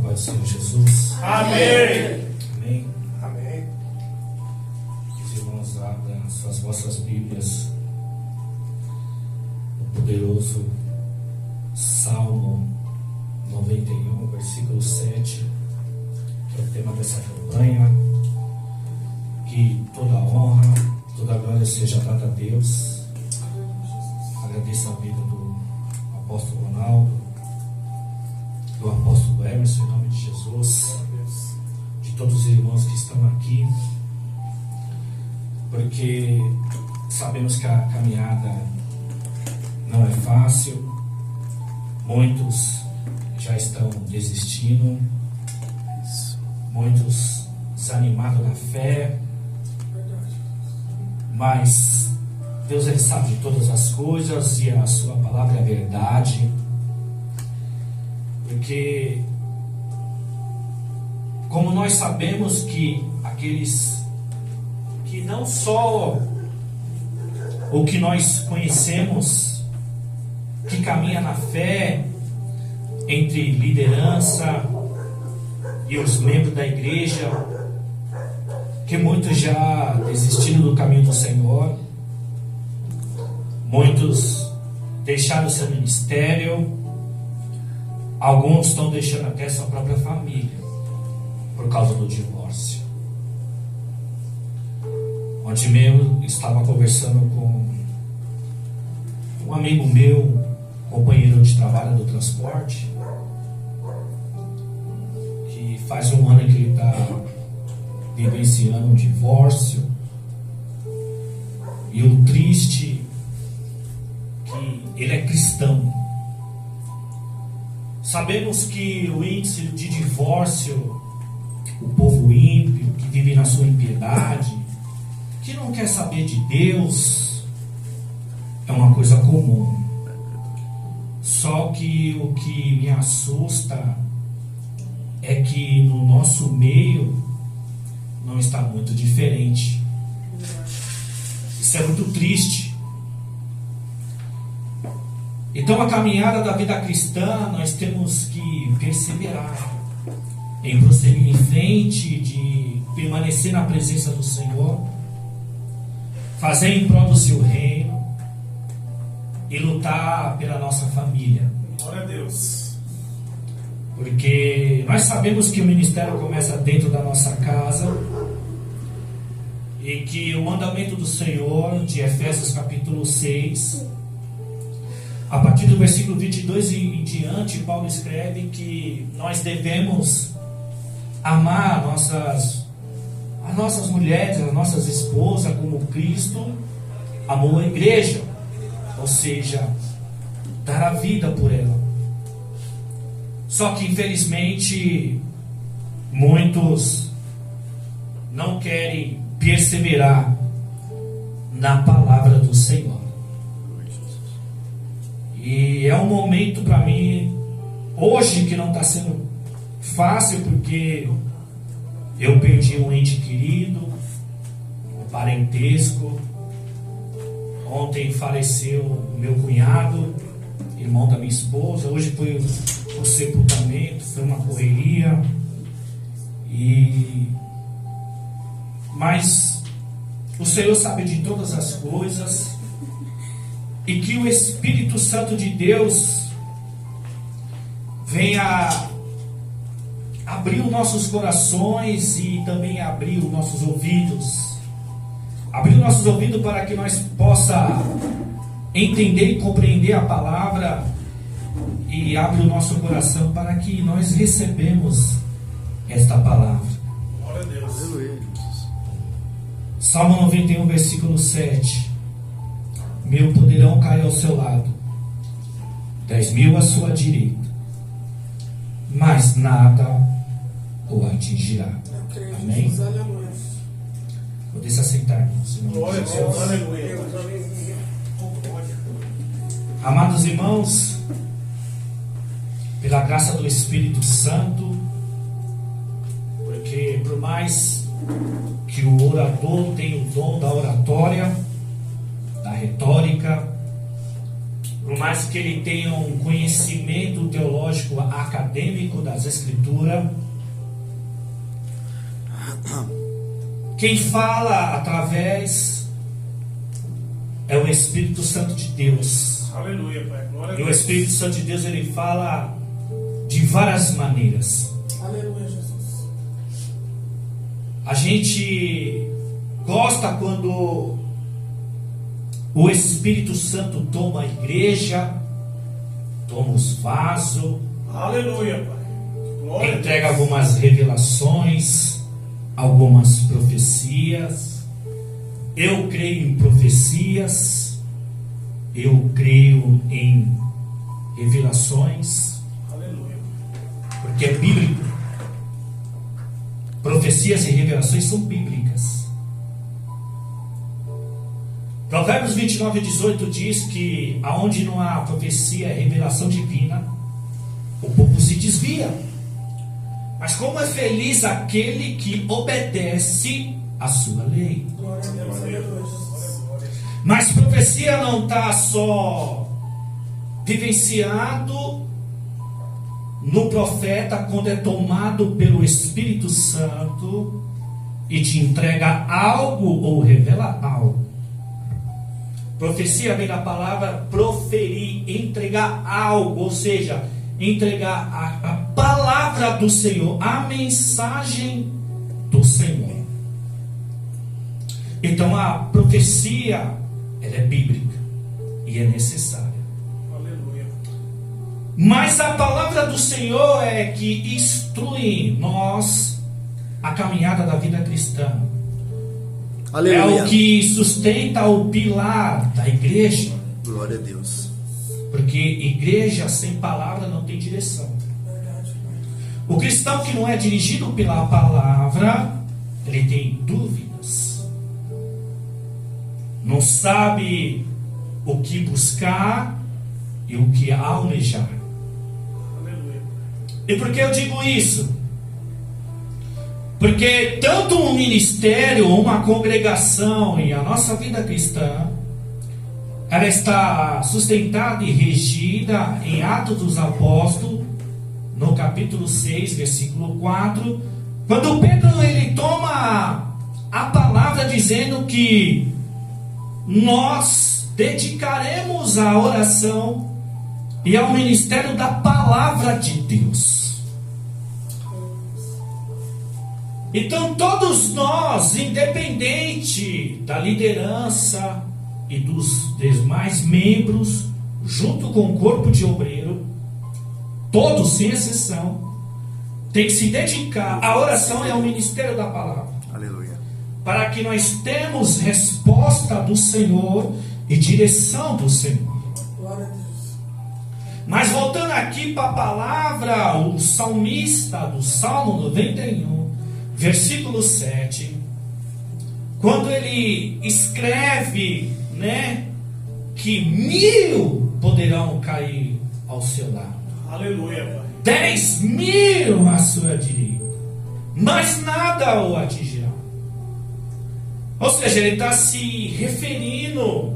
paz do Senhor Jesus. Amém. Amém. Amém. Os irmãos abram suas vossas Bíblias no poderoso Salmo 91, versículo 7, que é o tema dessa campanha. Que toda honra, toda glória seja dada a Deus. Agradeço a vida do apóstolo Ronaldo, do apóstolo Emerson, em nome de Jesus, de todos os irmãos que estão aqui, porque sabemos que a caminhada não é fácil. Muitos já estão desistindo, muitos desanimados na fé, mas Deus, Ele sabe de todas as coisas e a sua palavra é a verdade. Porque como nós sabemos que aqueles que não só o que nós conhecemos, que caminha na fé entre liderança e os membros da igreja, que muitos já desistiram do caminho do Senhor, muitos deixaram seu ministério, alguns estão deixando até sua própria família por causa do divórcio. Ontem mesmo estava conversando com um amigo meu, companheiro de trabalho do transporte, que faz um ano que ele está vivenciando um divórcio, e o triste que ele é cristão. Sabemos que o índice de divórcio, o povo ímpio que vive na sua impiedade, que não quer saber de Deus, é uma coisa comum. Só que o que me assusta é que no nosso meio não está muito diferente. Isso é muito triste. Então, a caminhada da vida cristã, nós temos que perseverar em prosseguir em frente, de permanecer na presença do Senhor, fazer em prol do seu reino e lutar pela nossa família. Glória a Deus. Porque nós sabemos que o ministério começa dentro da nossa casa e que o mandamento do Senhor, de Efésios capítulo 6, a partir do versículo 22 em diante, Paulo escreve que nós devemos amar as nossas mulheres, as nossas esposas, como Cristo amou a igreja, ou seja, dar a vida por ela. Só que infelizmente muitos não querem perseverar na palavra do Senhor. E é um momento para mim hoje que não está sendo fácil, porque eu perdi um ente querido, um parentesco. Ontem faleceu o meu cunhado, irmão da minha esposa. Hoje foi o sepultamento, foi uma correria. Mas o Senhor sabe de todas as coisas, e que o Espírito Santo de Deus venha abrir os nossos corações e também abrir os nossos ouvidos. Abrir os nossos ouvidos para que nós possa entender e compreender a palavra, e abre o nosso coração para que nós recebemos esta palavra. Glória a Deus. Salmo 91, versículo 7. Mil poderão cair ao seu lado, 10.000 à sua direita, mas nada o atingirá. Amém? Poder se assentar, irmãos. Glória a Deus. Aleluia. Amados irmãos, pela graça do Espírito Santo, porque por mais que o orador tenha o dom da oratória, da retórica, por mais que ele tenha um conhecimento teológico acadêmico das Escrituras, quem fala através é o Espírito Santo de Deus. Aleluia, Pai. Glória a E Deus. o Espírito Santo de Deus, ele fala de várias maneiras. Aleluia, Jesus. A gente gosta quando o Espírito Santo toma a igreja, toma os vasos, Aleluia, Pai. Glória a entrega Deus. algumas revelações, algumas profecias. Eu creio em profecias, eu creio em revelações, Aleluia. porque é bíblico. Profecias e revelações são bíblicas. Provérbios 29:18 diz que aonde não há profecia e revelação divina, o povo se desvia. Mas como é feliz aquele que obedece a sua lei. Glória a Deus. Aleluia. Glória. Mas profecia não está só vivenciado no profeta quando é tomado pelo Espírito Santo e te entrega algo ou revela algo. Profecia vem da palavra proferir, entregar algo, ou seja, entregar a palavra do Senhor, a mensagem do Senhor. Então a profecia, ela é bíblica e é necessária. Aleluia. Mas a palavra do Senhor é que instrui nós a caminhada da vida cristã. Aleluia. É o que sustenta o pilar da igreja. Glória a Deus. Porque igreja sem palavra não tem direção. O cristão que não é dirigido pela palavra, ele tem dúvidas. Não sabe o que buscar e o que almejar. Aleluia. E por que eu digo isso? Porque tanto um ministério, uma congregação e a nossa vida cristã, ela está sustentada e regida em Atos dos Apóstolos, no capítulo 6, versículo 4, quando Pedro ele toma a palavra dizendo que nós dedicaremos a oração e ao ministério da palavra de Deus. Então todos nós, independente da liderança e dos demais membros, junto com o corpo de obreiro, todos sem exceção, tem que se dedicar à oração e ao ministério da palavra. Aleluia. Para que nós temos resposta do Senhor e direção do Senhor. Glória a Deus. Mas voltando aqui para a palavra, o salmista do Salmo 91, versículo 7, quando ele escreve, que 1000 poderão cair ao seu lado, Aleluia, Pai. 10.000 à sua direita, mas nada o atingirá. Ou seja, ele está se referindo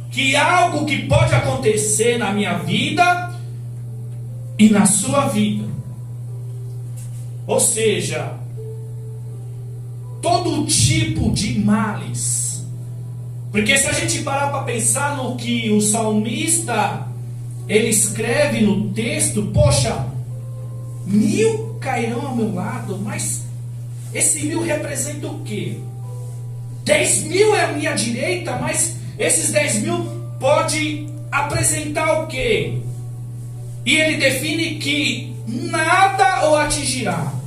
que algo que pode acontecer na minha vida e na sua vida. Ou seja, todo tipo de males. Porque se a gente parar para pensar no que o salmista ele escreve no texto, poxa, 1000 cairão ao meu lado, mas esse 1000 representa o quê? 10.000 é a minha direita, mas esses 10.000 pode apresentar o quê? E ele define que nada o atingirá.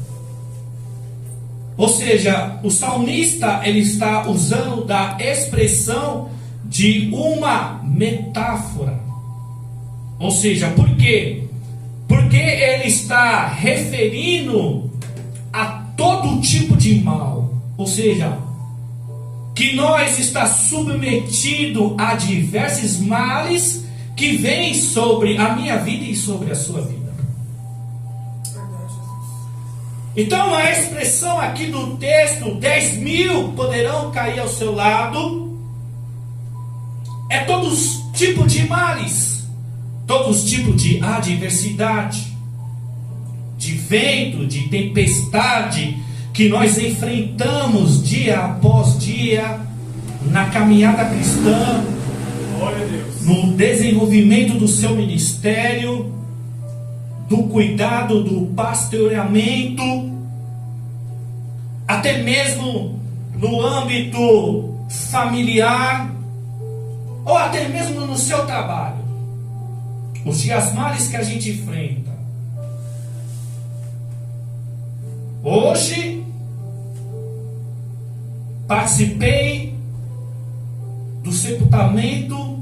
Ou seja, o salmista ele está usando da expressão de uma metáfora. Ou seja, por quê? Porque ele está referindo a todo tipo de mal. Ou seja, que nós está submetido a diversos males que vêm sobre a minha vida e sobre a sua vida. Então a expressão aqui do texto, 10.000 poderão cair ao seu lado, é tipos de males, todos os tipos de adversidade, de vento, de tempestade que nós enfrentamos dia após dia na caminhada cristã, Glória a Deus. no desenvolvimento do seu ministério, do cuidado, do pastoreamento, até mesmo no âmbito familiar, ou até mesmo no seu trabalho. Os dias males que a gente enfrenta. Hoje, participei do sepultamento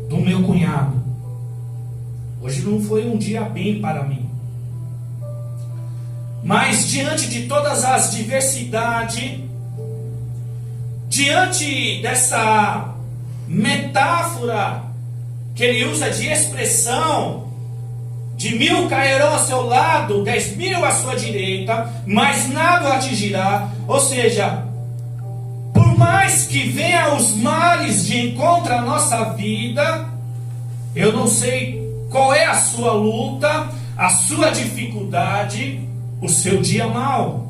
do meu cunhado. Hoje não foi um dia bem para mim. Mas diante de todas as diversidades, diante dessa metáfora que ele usa de expressão, de 1000 cairão ao seu lado, 10.000 à sua direita, mas nada o atingirá. Ou seja, por mais que venha os males de encontro à nossa vida, eu não sei qual é a sua luta, a sua dificuldade, o seu dia mal.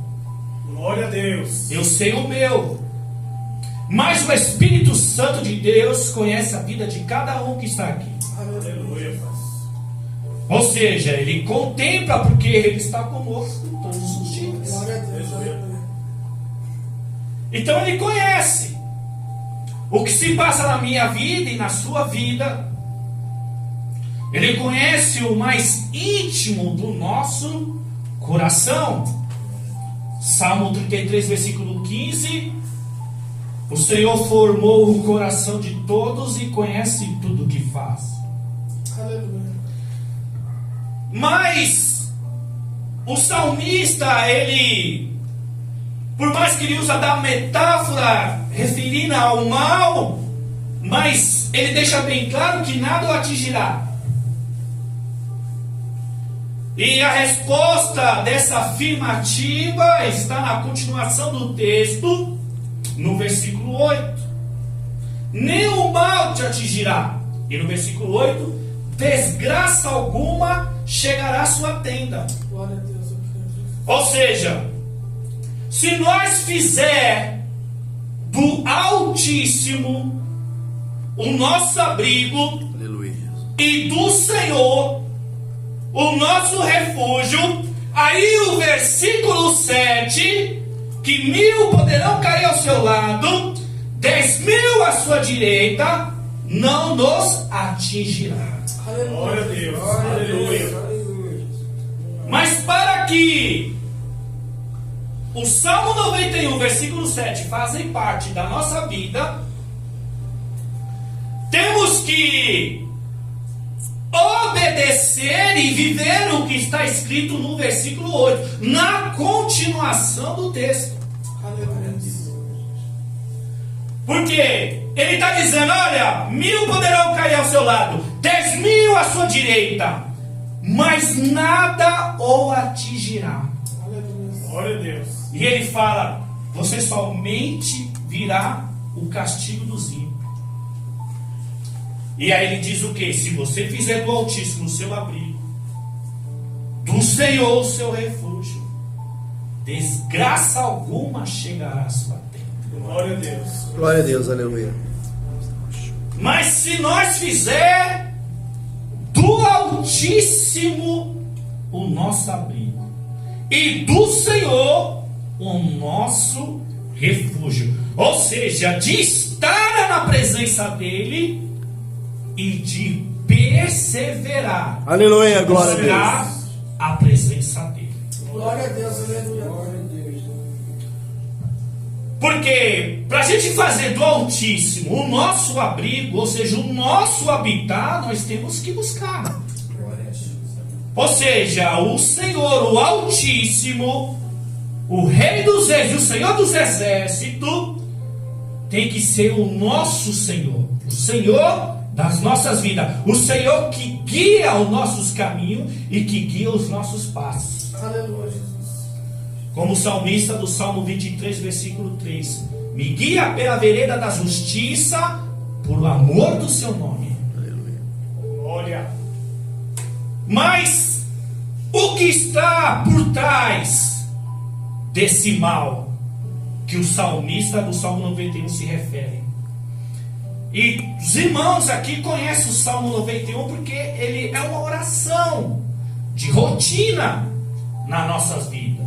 Glória a Deus. Eu sei o meu. Mas o Espírito Santo de Deus conhece a vida de cada um que está aqui. Aleluia, Pai. Ou seja, Ele contempla porque Ele está conosco todos os dias. Aleluia. Então Ele conhece o que se passa na minha vida e na sua vida. Ele conhece o mais íntimo do nosso coração. Salmo 33, versículo 15. O Senhor formou o coração de todos e conhece tudo o que faz. Aleluia. Mas o salmista, ele, por mais que ele usa da metáfora referindo ao mal, mas ele deixa bem claro que nada o atingirá. E a resposta dessa afirmativa está na continuação do texto, no versículo 8. Nenhum mal te atingirá. E no versículo 8, desgraça alguma chegará à sua tenda. Glória a Deus. Ou seja, se nós fizer do Altíssimo o nosso abrigo, Aleluia. e do Senhor o nosso refúgio, aí o versículo 7, que 1000 poderão cair ao seu lado, 10.000 à sua direita, não nos atingirá. Glória a Deus. Aleluia. Mas para que o Salmo 91, versículo 7 fazem parte da nossa vida, temos que obedecer e viver o que está escrito no versículo 8, na continuação do texto. Porque ele está dizendo, olha, 1000 poderão cair ao seu lado, 10.000 à sua direita, mas nada o atingirá. Glória a Deus. E ele fala, você somente virá o castigo dos ímpios. E aí ele diz o que? Se você fizer do Altíssimo o seu abrigo, do Senhor o seu refúgio, desgraça alguma chegará à sua tenda. Glória a Deus. Glória a Deus, aleluia. Mas se nós fizer do Altíssimo o nosso abrigo, e do Senhor o nosso refúgio, ou seja, de estar na presença dele e de perseverar, Aleluia, glória a buscar Deus. a presença dele. Glória a Deus. Aleluia. Porque para a gente fazer do Altíssimo o nosso abrigo, ou seja, o nosso habitar, nós temos que buscar. Ou seja, o Senhor, o Altíssimo, o Rei dos Reis, o Senhor dos Exércitos, tem que ser o nosso Senhor, o Senhor das nossas vidas, o Senhor que guia os nossos caminhos e que guia os nossos passos. Aleluia, Jesus. Como o salmista do Salmo 23, versículo 3: me guia pela vereda da justiça, por amor do seu nome. Glória. Mas o que está por trás desse mal que o salmista do Salmo 91 se refere? E os irmãos aqui conhecem o Salmo 91 porque ele é uma oração de rotina nas nossas vidas.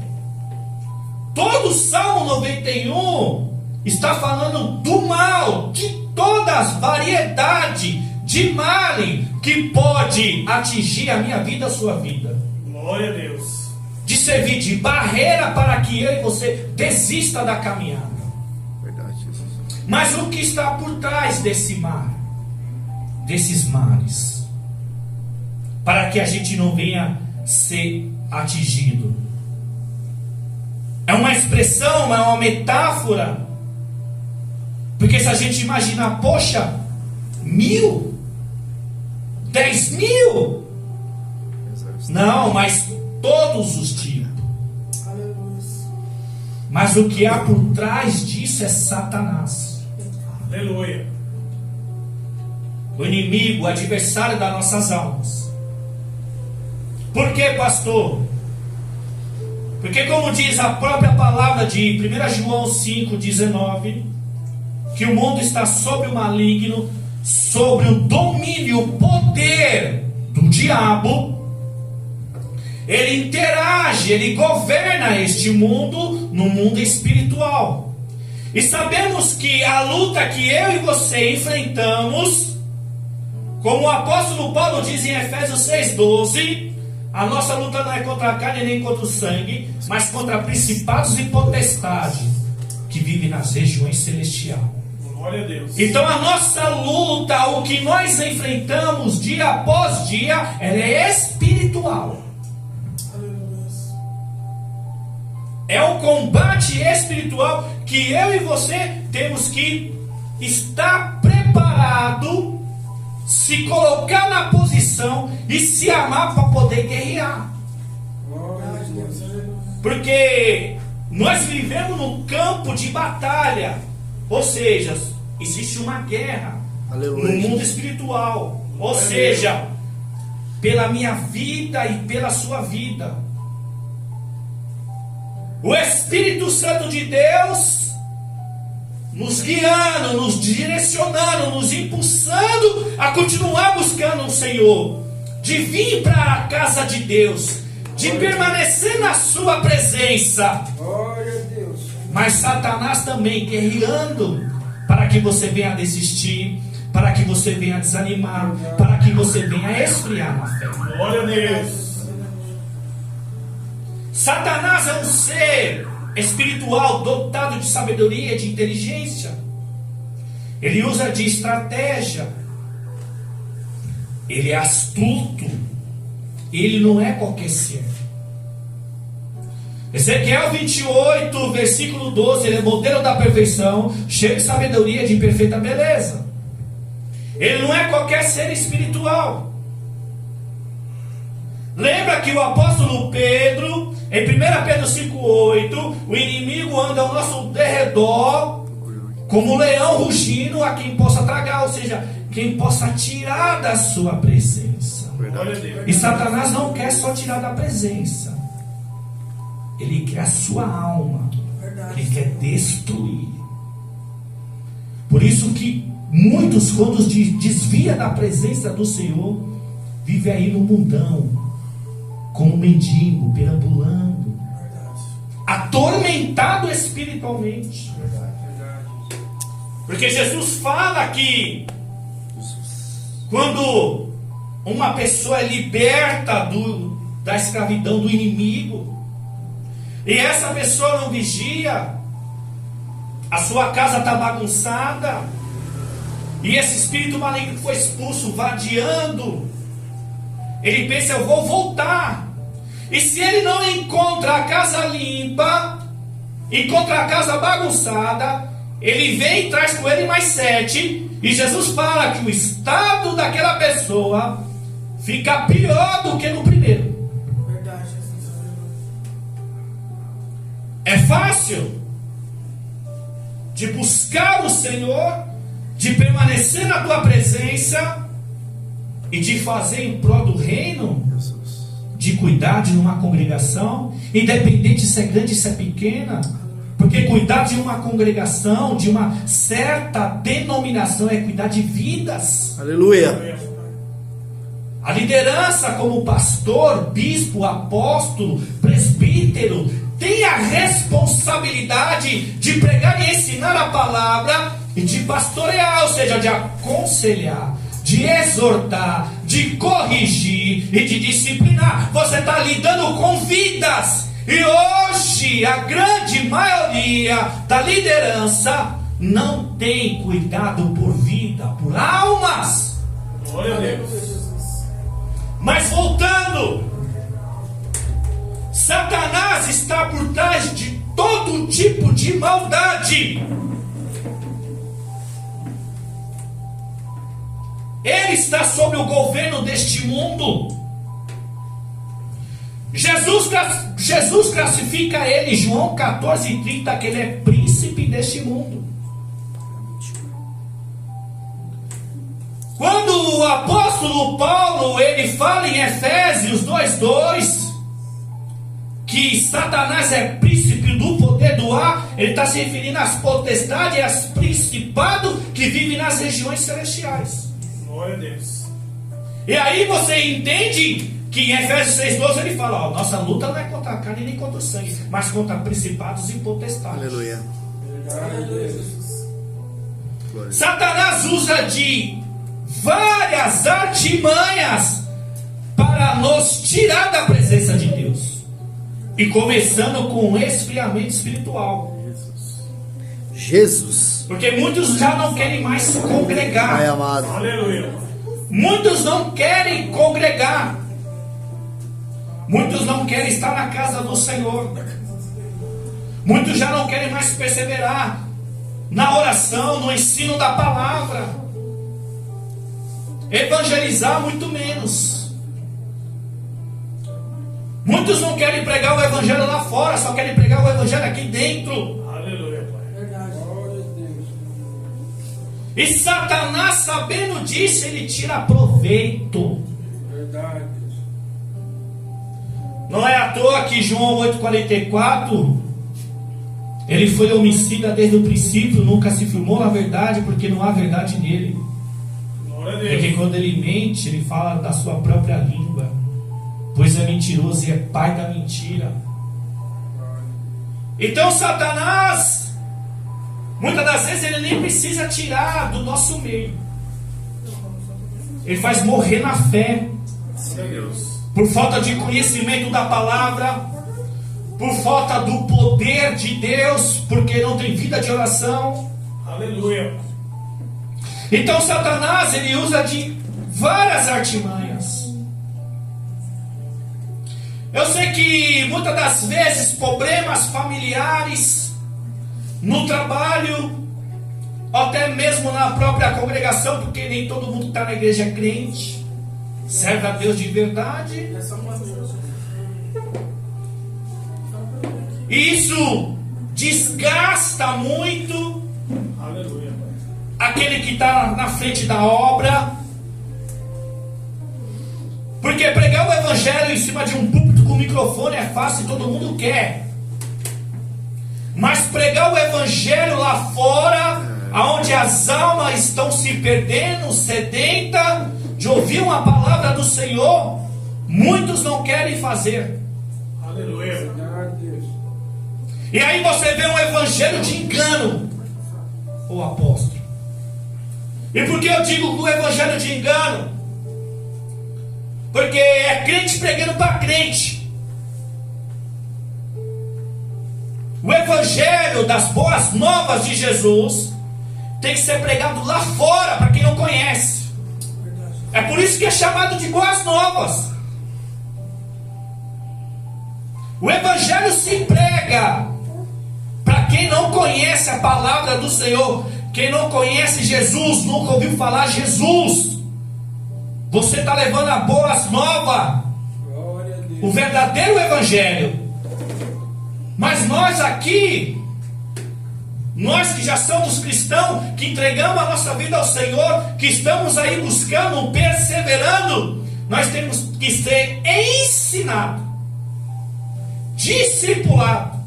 Todo o Salmo 91 está falando do mal, de todas as variedades de mal que pode atingir a minha vida, a sua vida. Glória a Deus. De servir de barreira para que eu e você desista da caminhada. Verdade, Jesus. Mas o que está por trás desse mar? Desses mares? Para que a gente não venha ser atingido. É uma expressão, é uma metáfora. Porque se a gente imaginar, poxa, 1000, 10.000. Não, mas todos os tipos. Mas o que há por trás disso é Satanás. Aleluia. O inimigo, o adversário das nossas almas. Por que, pastor? Porque como diz a própria palavra de 1 João 5,19, que o mundo está sob o maligno, sobre o domínio, o poder do diabo. Ele interage, ele governa este mundo, no mundo espiritual. E sabemos que a luta que eu e você enfrentamos, como o apóstolo Paulo diz em Efésios 6,12, a nossa luta não é contra a carne nem contra o sangue, mas contra principados e potestades que vivem nas regiões celestiais. Glória a Deus. Então a nossa luta, o que nós enfrentamos dia após dia, ela é espiritual. É um combate espiritual que eu e você temos que estar preparado, se colocar na posição e se amar para poder guerrear. Porque nós vivemos no campo de batalha. Ou seja, existe uma guerra. Aleluia. No mundo espiritual. Ou seja, pela minha vida e pela sua vida. O Espírito Santo de Deus nos guiando, nos direcionando, nos impulsando a continuar buscando o Senhor, de vir para a casa de Deus, de permanecer na sua presença. Glória a Deus. Mas Satanás também guerreando para que você venha desistir, para que você venha desanimar, para que você venha esfriar na fé. Glória a Deus. Satanás é um ser espiritual dotado de sabedoria, de inteligência. Ele usa de estratégia. Ele é astuto. Ele não é qualquer ser. Ezequiel 28, versículo 12, ele é modelo da perfeição, cheio de sabedoria, de perfeita beleza. Ele não é qualquer ser espiritual. Lembra que o apóstolo Pedro, em 1 Pedro 5,8, o inimigo anda ao nosso derredor, como um leão rugindo, a quem possa tragar, ou seja, quem possa tirar da sua presença. Glória a Deus. E Satanás não quer só tirar da presença. Ele quer a sua alma. Ele quer destruir. Por isso que muitos, quando desvia da presença do Senhor, vivem aí no mundão, como mendigo, perambulando, atormentado espiritualmente. Porque Jesus fala que quando uma pessoa é liberta da escravidão do inimigo, e essa pessoa não vigia, a sua casa está bagunçada, e esse espírito maligno foi expulso, vadiando, ele pensa, eu vou voltar. E se ele não encontra a casa limpa, encontra a casa bagunçada, ele vem e traz com ele mais 7, e Jesus fala que o estado daquela pessoa fica pior do que no primeiro. É fácil de buscar o Senhor, de permanecer na tua presença, e de fazer em prol do reino, Jesus. de cuidar de uma congregação, independente se é grande ou se é pequena, porque cuidar de uma congregação, de uma certa denominação, é cuidar de vidas. Aleluia. A liderança como pastor, bispo, apóstolo, presbítero, tem a responsabilidade de pregar e ensinar a palavra e de pastorear, ou seja, de aconselhar, de exortar, de corrigir e de disciplinar. Você está lidando com vidas. E hoje a grande maioria da liderança não tem cuidado por vida, por almas. Glória a Deus. Mas voltando, Satanás está por trás de todo tipo de maldade. Ele está sob o governo deste mundo. Jesus classifica ele, João 14:30, que ele é príncipe deste mundo. Quando o apóstolo Paulo ele fala em Efésios 2:2 que Satanás é príncipe do poder do ar, ele está se referindo às potestades e às principados que vivem nas regiões celestiais. Glória a Deus. E aí você entende que em Efésios 6:12 ele fala, ó, nossa luta não é contra a carne nem contra o sangue, mas contra principados e potestades. Aleluia. Glória. Satanás usa de várias artimanhas para nos tirar da presença de Deus. E começando com o esfriamento espiritual. Jesus. Porque muitos já não querem mais se Pai congregar. amado. Aleluia. Muitos não querem congregar. Muitos não querem estar na casa do Senhor. Muitos já não querem mais perseverar na oração, no ensino da palavra. Evangelizar muito menos. Muitos não querem pregar o evangelho lá fora, só querem pregar o evangelho aqui dentro. Aleluia, Pai. Glória a Deus. E Satanás, sabendo disso, ele tira proveito. Verdade. Não é à toa que João 8,44 ele foi homicida desde o princípio, nunca se firmou na verdade, porque não há verdade nele. Glória a Porque Deus. quando ele mente, ele fala da sua própria língua, pois é mentiroso e é pai da mentira. Então Satanás, muitas das vezes ele nem precisa tirar do nosso meio. Ele faz morrer na fé, Glória a Deus. por falta de conhecimento da palavra, por falta do poder de Deus, porque não tem vida de oração. Aleluia. Então Satanás ele usa de várias artimanhas. Eu sei que muitas das vezes problemas familiares, no trabalho, até mesmo na própria congregação, porque nem todo mundo que está na igreja é crente, serve a Deus de verdade. E isso desgasta muito Aleluia, Pai. aquele que está na frente da obra. Porque pregar o evangelho em cima de um púlpito com microfone é fácil, todo mundo quer. Mas pregar o evangelho lá fora, aonde as almas estão se perdendo, sedenta de ouvir uma palavra do Senhor, muitos não querem fazer. Aleluia. Verdade. E aí você vê um evangelho de engano, o apóstolo. E por que eu digo que o evangelho de engano? Porque é crente pregando para crente. O evangelho das boas novas de Jesus tem que ser pregado lá fora para quem não conhece. É por isso que é chamado de boas novas. O evangelho se prega para quem não conhece a palavra do Senhor, quem não conhece Jesus, nunca ouviu falar Jesus. Você está levando a boas novas, Glória a Deus. o verdadeiro evangelho. Mas nós aqui Nós que já somos cristãos, que entregamos a nossa vida ao Senhor, que estamos aí buscando, perseverando, nós temos que ser ensinados, discipulado,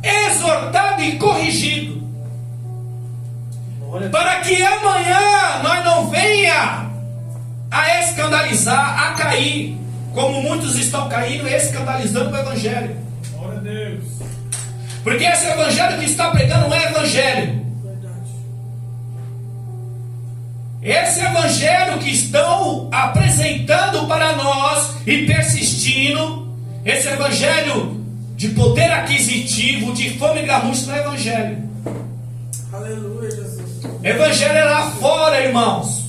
exortado e corrigido, para que amanhã nós não venha a escandalizar, a cair, como muitos estão caindo, escandalizando o Evangelho. Glória a Deus. Porque esse Evangelho que está pregando não é Evangelho. Esse Evangelho que estão apresentando para nós e persistindo, esse Evangelho de poder aquisitivo, de fome e garrucho, não é Evangelho. Aleluia, Jesus. Evangelho é lá fora, irmãos.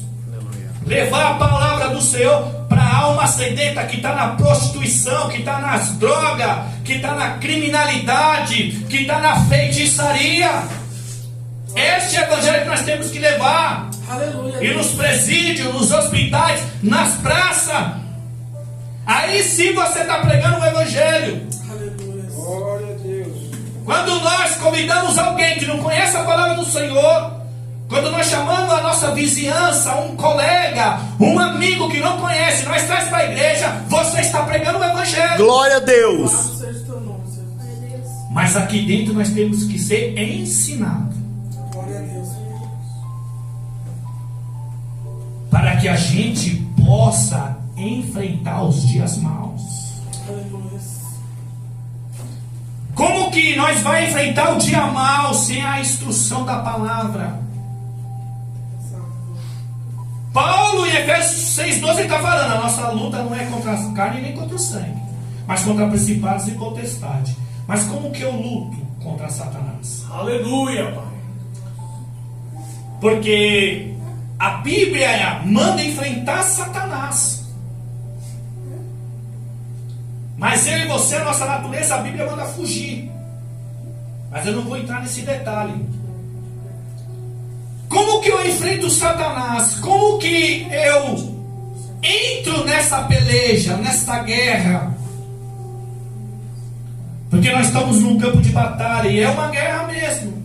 Levar a palavra do Senhor para a alma sedenta que está na prostituição, que está nas drogas, que está na criminalidade, que está na feitiçaria. Este é o Evangelho que nós temos que levar. Aleluia. E nos presídios, nos hospitais, nas praças. Aí sim você está pregando o Evangelho. Aleluia. Glória a Deus. Quando nós convidamos alguém que não conhece a palavra do Senhor, quando nós chamamos a nossa vizinhança, um colega, um amigo que não conhece, nós traz para a igreja, você está pregando o Evangelho. Glória a Deus. Louvado seja teu nome, Jesus. Mas aqui dentro nós temos que ser ensinados, Glória a Deus. para que a gente possa enfrentar os dias maus. Aleluia. Como que nós vamos enfrentar o dia mau sem a instrução da palavra? Paulo em Efésios 6,12 está falando, a nossa luta não é contra a carne nem contra o sangue, mas contra principados e potestades. Mas como que eu luto contra Satanás? Aleluia, Pai. Porque a Bíblia manda enfrentar Satanás. Mas eu e você, a nossa natureza, a Bíblia manda fugir. Mas eu não vou entrar nesse detalhe. Como que eu enfrento Satanás? Como que eu entro nessa peleja, nessa guerra? Porque nós estamos num campo de batalha e é uma guerra mesmo.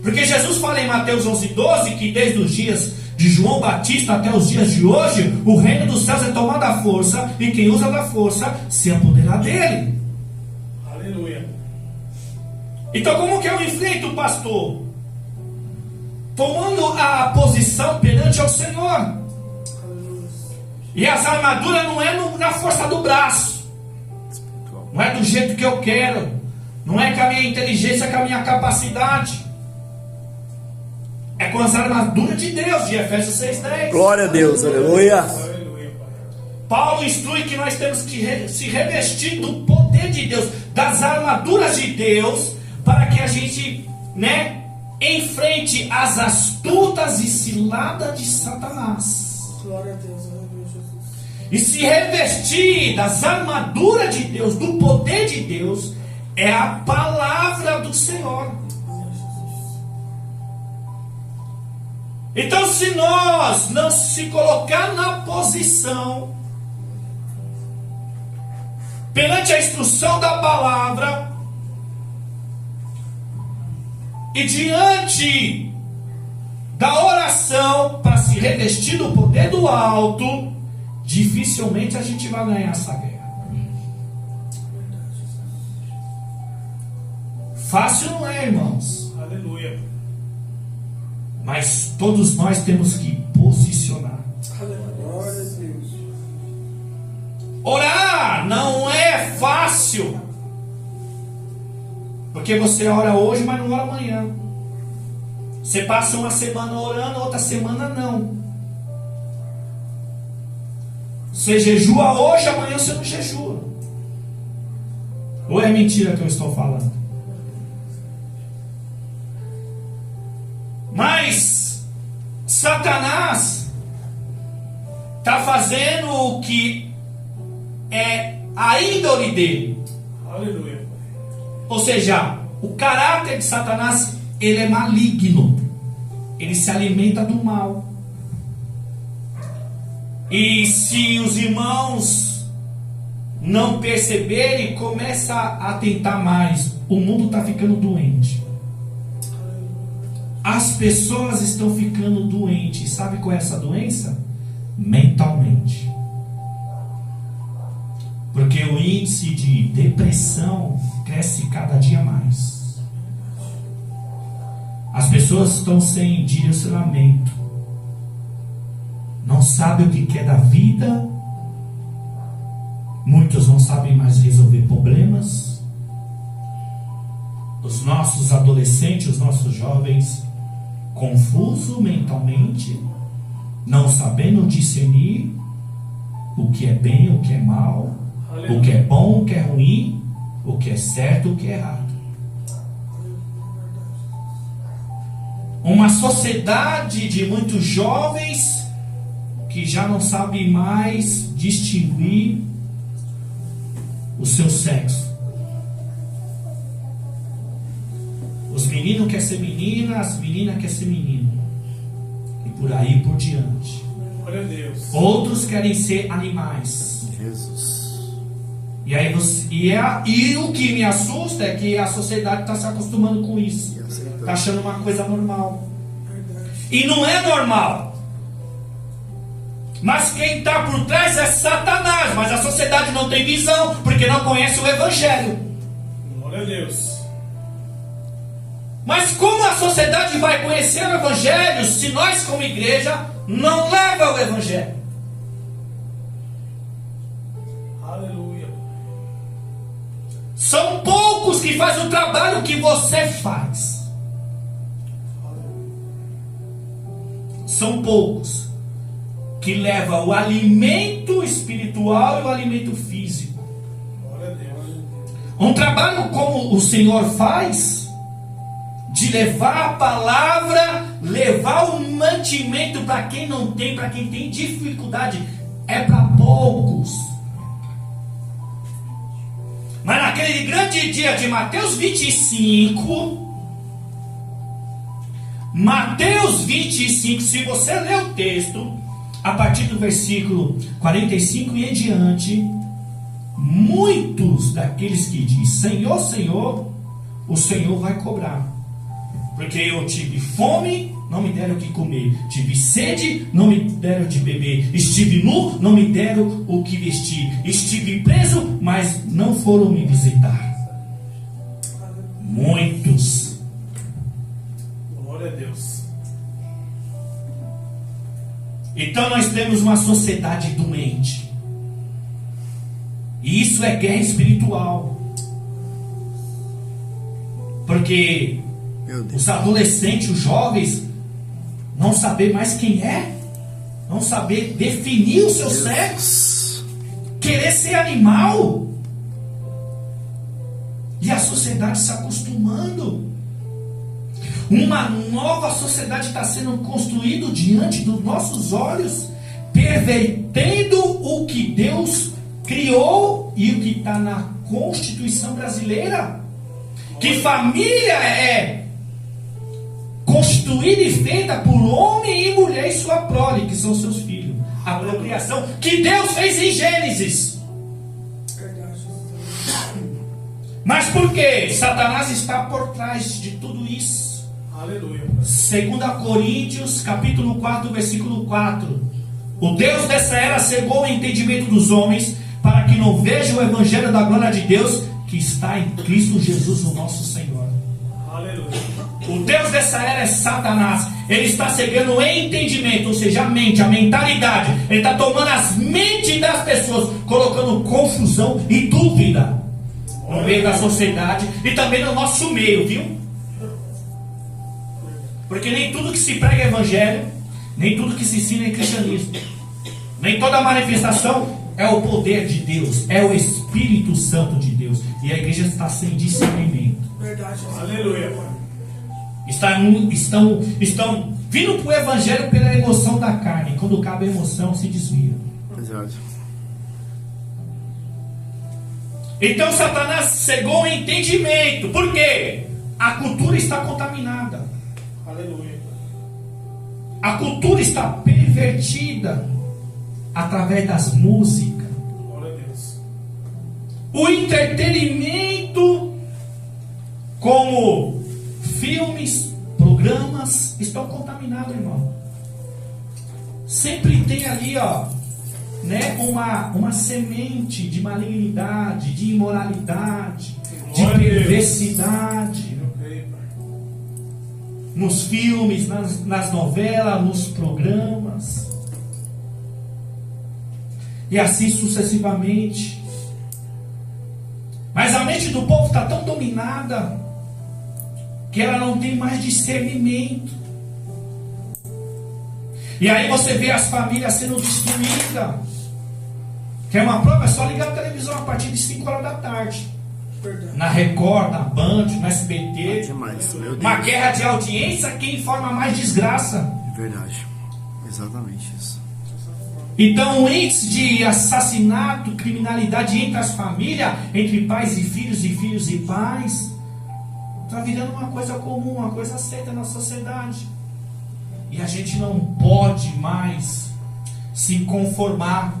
Porque Jesus fala em Mateus 11,12 que desde os dias de João Batista até os dias de hoje, o reino dos céus é tomado à força e quem usa da força se apoderar dele. Aleluia. Então como que eu enfrento, pastor? Tomando a posição perante ao Senhor. E as armaduras não é na força do braço, não é do jeito que eu quero, não é com a minha inteligência, com a minha capacidade. É com as armaduras de Deus, de Efésios 6,10. Glória a Deus. Aleluia. Aleluia, Pai. Paulo instrui que nós temos que se revestir do poder de Deus, das armaduras de Deus, para que a gente, enfrente as astutas e ciladas de Satanás. Glória a Deus. Aleluia, Jesus. E se revestir das armaduras de Deus, do poder de Deus, é a palavra do Senhor. Então, se nós não se colocar na posição perante a instrução da palavra e diante da oração para se revestir do poder do alto, dificilmente a gente vai ganhar essa guerra. Fácil não é, irmãos. Aleluia. Mas todos nós temos que posicionar. Glória a Deus. Orar não é fácil. Porque você ora hoje, mas não ora amanhã. Você passa uma semana orando, outra semana não. Você jejua hoje, amanhã você não jejua. Ou é mentira que eu estou falando? Mas Satanás está fazendo o que é a índole dele. Aleluia. Ou seja, o caráter de Satanás, ele é maligno. Ele se alimenta do mal. E se os irmãos não perceberem, começa a tentar mais. O mundo está ficando doente. As pessoas estão ficando doentes. Sabe qual é essa doença? Mentalmente. Porque o índice de depressão cresce cada dia mais. As pessoas estão sem direcionamento. Não sabem o que quer da vida. Muitos não sabem mais resolver problemas. Os nossos adolescentes, os nossos jovens, confusos mentalmente, não sabendo discernir o que é bem, o que é mal, o que é bom, o que é ruim, o que é certo, o que é errado. Uma sociedade de muitos jovens que já não sabem mais distinguir o seu sexo. Os meninos querem ser menina, as meninas querem ser menino. E por aí por diante. Glória a Deus. Outros querem ser animais. Jesus. E aí e o que me assusta é que a sociedade está se acostumando com isso. Está achando uma coisa normal. E não é normal. Mas quem está por trás é Satanás. Mas a sociedade não tem visão, porque não conhece o Evangelho. Glória a Deus. Mas como a sociedade vai conhecer o Evangelho se nós como igreja não leva o Evangelho? Aleluia. São poucos que fazem o trabalho que você faz. São poucos que levam o alimento espiritual e o alimento físico. Glória a Deus. Um trabalho como o Senhor faz, de levar a palavra, levar o mantimento para quem não tem, para quem tem dificuldade, é para poucos. Mas naquele grande dia de Mateus 25, se você ler o texto, a partir do versículo 45 e em diante, muitos daqueles que dizem Senhor, Senhor, o Senhor vai cobrar. Porque eu tive fome, não me deram o que comer. Tive sede, não me deram de beber. Estive nu, não me deram o que vestir. Estive preso, mas não foram me visitar. Muitos. Glória a Deus. Então nós temos uma sociedade doente. E isso é guerra espiritual. Porque os adolescentes, os jovens, não saber mais quem é, não saber definir o seu sexo, querer ser animal, e a sociedade se acostumando. Uma nova sociedade está sendo construída diante dos nossos olhos, pervertendo o que Deus criou e o que está na Constituição brasileira. Que família é constituída e feita por homem e mulher e sua prole, que são seus filhos. A procriação que Deus fez em Gênesis. Mas por quê? Satanás está por trás de tudo isso. Aleluia. 2 Coríntios, capítulo 4, versículo 4. O Deus dessa era cegou o entendimento dos homens, para que não vejam o evangelho da glória de Deus, que está em Cristo Jesus, o nosso Senhor. Aleluia. O Deus dessa era é Satanás. Ele está cegando o entendimento, ou seja, a mente, a mentalidade. Ele está tomando as mentes das pessoas, colocando confusão e dúvida no meio da sociedade e também no nosso meio, viu? Porque nem tudo que se prega é evangelho, nem tudo que se ensina é cristianismo. Nem toda manifestação é o poder de Deus, é o Espírito Santo de Deus. E a igreja está sem discernimento. Verdade. Aleluia, Pai. Estão vindo para o evangelho pela emoção da carne. Quando cabe a emoção, se desvia. Exato. Então Satanás cegou o entendimento. Por quê? A cultura está contaminada. Aleluia. A cultura está pervertida através das músicas. Glória a Deus. O entretenimento, como filmes, programas estão contaminados, irmão. Sempre tem ali, ó, né, uma semente de malignidade, de imoralidade, de Glória a Deus. perversidade. Nos filmes, nas novelas, nos programas. E assim sucessivamente. Mas a mente do povo está tão dominada que ela não tem mais discernimento. E aí você vê as famílias sendo destruídas. Quer uma prova? É só ligar a televisão a partir de 5 horas da tarde. Verdade. Na Record, na Band, no SBT. Demais, meu Deus. Uma guerra de audiência, quem informa mais desgraça. Verdade. Exatamente isso. Então o índice de assassinato, criminalidade entre as famílias, entre pais e filhos e pais, está virando uma coisa comum, uma coisa aceita na sociedade. E a gente não pode mais se conformar.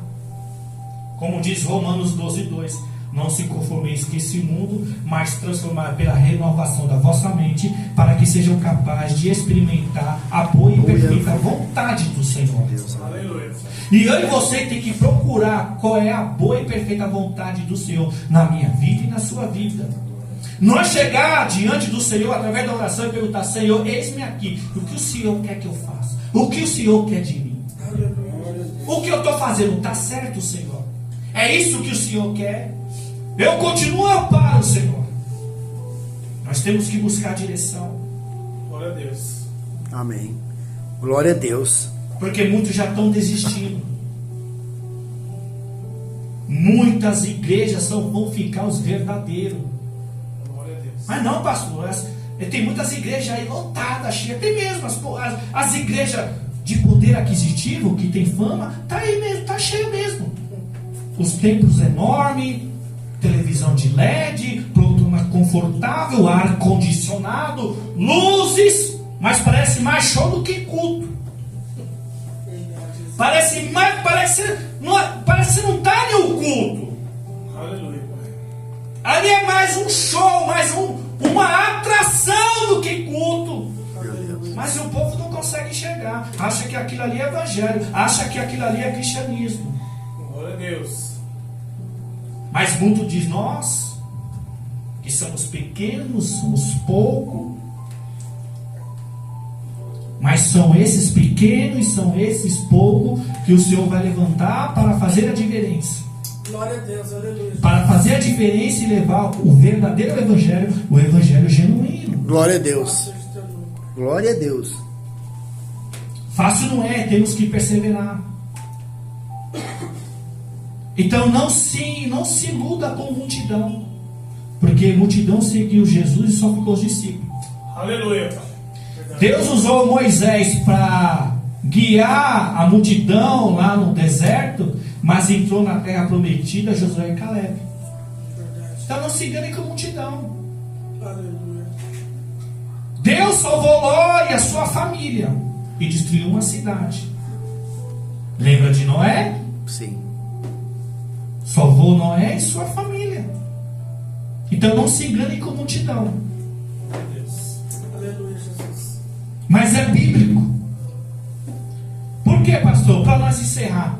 Como diz Romanos 12:2, não se conformeis com esse mundo, mas transformar pela renovação da vossa mente, para que sejam capazes de experimentar a boa e perfeita vontade do Senhor. Deus. Aleluia. E eu e você tem que procurar qual é a boa e perfeita vontade do Senhor na minha vida e na sua vida. Não é chegar diante do Senhor através da oração e perguntar: Senhor, eis-me aqui, o que o Senhor quer que eu faça? O que o Senhor quer de mim? O que eu estou fazendo está certo, Senhor? É isso que o Senhor quer? Eu continuo para o Senhor. Nós temos que buscar direção. Glória a Deus. Amém. Glória a Deus. Porque muitos já estão desistindo. Muitas igrejas vão ficar os verdadeiros. Glória a Deus. Mas não, pastor. Tem muitas igrejas aí lotadas, cheias. Tem mesmo. As igrejas de poder aquisitivo, que tem fama, tá aí mesmo, tá cheio mesmo. Os templos enormes, televisão de LED, poltrona confortável, ar condicionado, luzes, mas parece mais show do que culto. Parece que não está no culto. Aleluia, Pai. Ali é mais um show, mais uma atração do que culto. Meu Deus. Mas o povo não consegue enxergar. Acha que aquilo ali é evangelho, acha que aquilo ali é cristianismo. Glória a Deus. Mas muito diz: nós, que somos pequenos, somos pouco. Mas são esses pequenos, são esses poucos que o Senhor vai levantar para fazer a diferença. Glória a Deus, aleluia. Para fazer a diferença e levar o verdadeiro evangelho, o evangelho genuíno. Glória a Deus. Glória a Deus. Fácil não é, temos que perseverar. Então não se iluda com multidão, porque multidão seguiu Jesus e só ficou os discípulos. Aleluia, Pai. Deus usou Moisés para guiar a multidão lá no deserto, mas entrou na terra prometida Josué e Caleb. Então não se engane com multidão. Aleluia. Deus salvou Ló e a sua família e destruiu uma cidade. Lembra de Noé? Sim. Salvou Noé e sua família. Então não se engane com multidão. Glória a Deus. Aleluia, Jesus. Mas é bíblico. Por que, pastor? Para nós encerrar.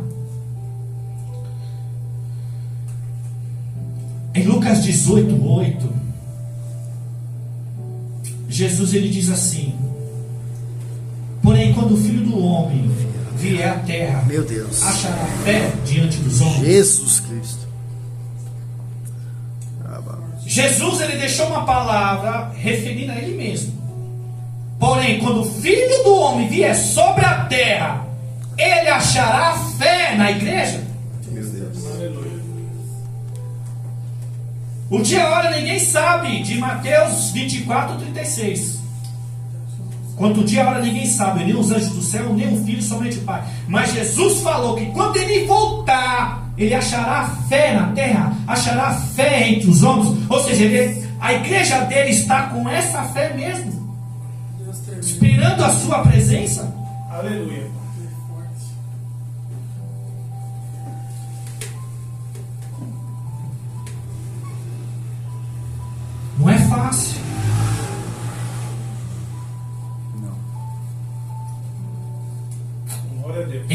Em Lucas 18:8, Jesus ele diz assim: porém, quando o Filho do Homem vier à terra, Meu Deus. achará fé diante dos homens? Jesus Cristo. Jesus ele deixou uma palavra referindo a ele mesmo. Porém, quando o Filho do Homem vier sobre a terra, ele achará fé na igreja? Meu Deus. Aleluia. O dia e a hora ninguém sabe, de Mateus 24:36. Quanto o dia e a hora ninguém sabe, nem os anjos do céu, nem o Filho, somente o Pai. Mas Jesus falou que quando ele voltar, ele achará fé na terra, achará fé entre os homens. Ou seja, a igreja dele está com essa fé mesmo, Deus termina. esperando a sua presença. Aleluia. Forte. Não é fácil.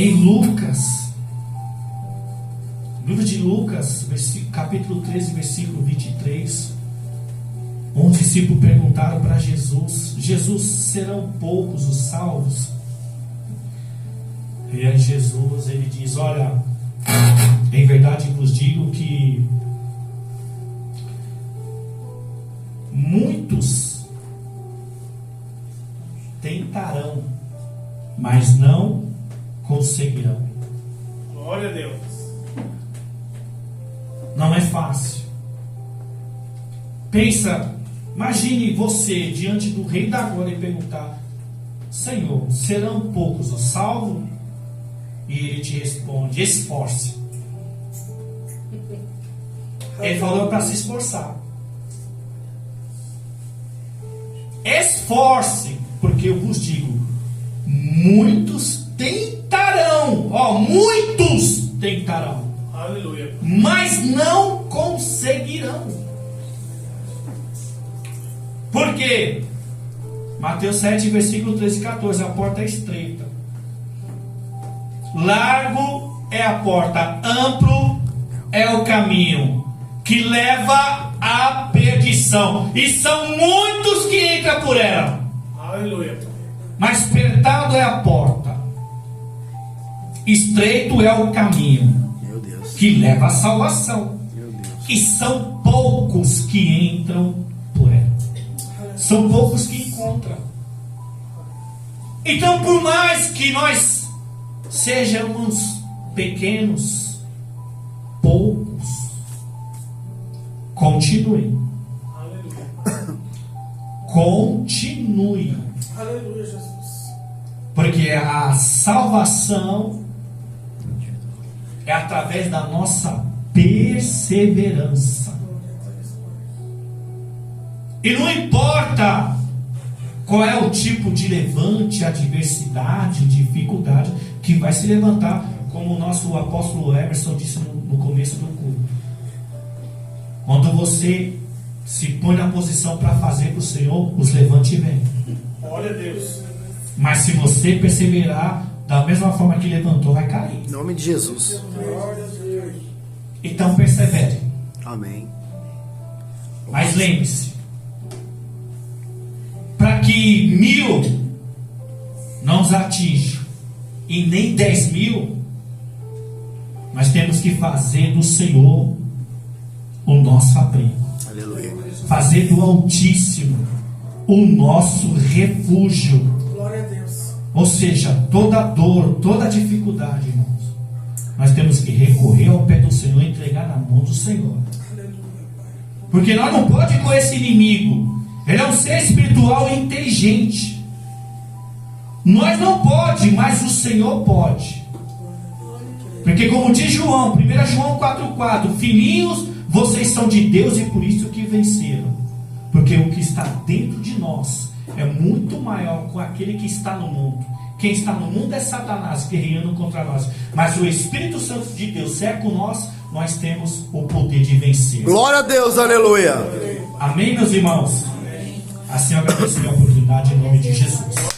em Lucas, livro de Lucas, capítulo 13, versículo 23, um discípulo perguntaram para Jesus: Jesus, serão poucos os salvos? E aí Jesus, ele diz: olha, em verdade vos digo que muitos tentarão, mas não conseguirão. Glória a Deus. Não é fácil. Pensa, imagine você diante do Rei da Glória e perguntar: Senhor, serão poucos os salvos? E ele te responde: esforce. Ele falou para se esforçar. Esforce, porque eu vos digo, muitos tentarão, muitos tentarão, Aleluia. mas não conseguirão. Por quê? Mateus 7, versículo 13 e 14, a porta é estreita, largo é a porta, amplo é o caminho que leva à perdição, e são muitos que entram por ela. Aleluia. Mas apertado é a porta, estreito é o caminho Meu Deus. que leva à salvação, Meu Deus. e são poucos que entram por ela. São poucos que encontram. Então, por mais que nós sejamos pequenos, poucos, continue. Aleluia. Continue. Aleluia, Jesus. Porque a salvação é através da nossa perseverança. E não importa qual é o tipo de levante, adversidade, dificuldade que vai se levantar, como o nosso apóstolo Emerson disse no começo do culto. Quando você se põe na posição para fazer para o Senhor, os levantes vêm. Glória a Deus. Mas se você perseverar da mesma forma que levantou, vai cair. Em nome de Jesus. Glória a Deus. Então persevere. Amém. Mas lembre-se, para que 1000 não os atinja e nem 10.000, nós temos que fazer do Senhor o nosso abrigo, Aleluia. fazer do Altíssimo o nosso refúgio. Glória a Deus. Ou seja, toda dor, toda dificuldade, irmãos, nós temos que recorrer ao pé do Senhor e entregar na mão do Senhor. Aleluia, Pai. Porque nós não podemos com esse inimigo. Ele é um ser espiritual e inteligente. Nós não pode, mas o Senhor pode. Porque como diz João, 1 João 4,4: filhinhos, vocês são de Deus e por isso que venceram. Porque o que está dentro de nós é muito maior com aquele que está no mundo. Quem está no mundo é Satanás guerreando contra nós. Mas o Espírito Santo de Deus, se é com nós, nós temos o poder de vencer. Glória a Deus, aleluia. Amém, meus irmãos? Assim eu agradeço a oportunidade em nome de Jesus.